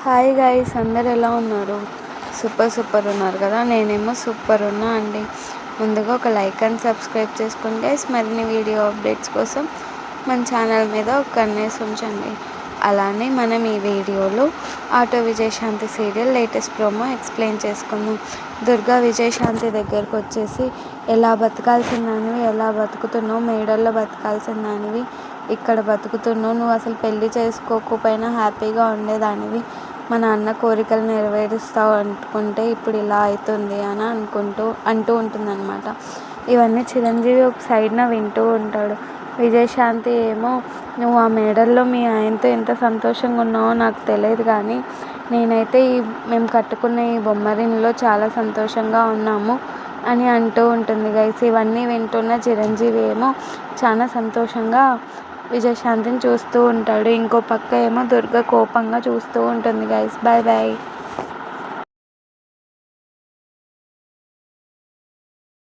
Hi guys, అందరు ఎలా ఉన్నారు? సూపర్ ఉన్నారు కదా. నేనేమో సూపర్ ఉన్నా అండి. ముందుగా ఒక లైక్ అండ్ సబ్స్క్రైబ్ చేసుకోండి గైస్. మరిన్ని వీడియో అప్డేట్స్ కోసం మన ఛానల్ మీద ఒక కన్నేసి ఉంచండి. అలానే మనం ఈ వీడియోలో auto Vijayashanti serial latest promo explain చేసుకుందాం. దుర్గా విజయశాంతి దగ్గరకు వచ్చేసి, ఎలా బతకాల్సిందానివి ఎలా బతుకుతున్నావు, మేడల్లో బతకాల్సిందానివి ఇక్కడ బతుకుతున్నావు, నువ్వు అసలు పెళ్లి చేసుకోకపోయినా హ్యాపీగా ఉండేదానివి, మా నాన్న కోరికలు నెరవేరుస్తావు అనుకుంటే ఇప్పుడు ఇలా అవుతుంది అని అంటూ ఉంటుందన్నమాట. ఇవన్నీ చిరంజీవి ఒక సైడ్న వింటూ ఉంటాడు. విజయశాంతి ఏమో, నువ్వు ఆ మేడల్లో మీ ఆయనతో ఎంత సంతోషంగా ఉన్నావో నాకు తెలియదు, కానీ నేనైతే మేము కట్టుకున్న ఈ బొమ్మరిన్లో చాలా సంతోషంగా ఉన్నాము అని అంటూ ఉంటుంది గైస్. ఇవన్నీ వింటున్న చిరంజీవి ఏమో చాలా సంతోషంగా విజయశాంతిని చూస్తూ ఉంటాడు. ఇంకో పక్క ఏమో దుర్గ కోపంగా చూస్తూ ఉంటుంది గైస్. Bye bye.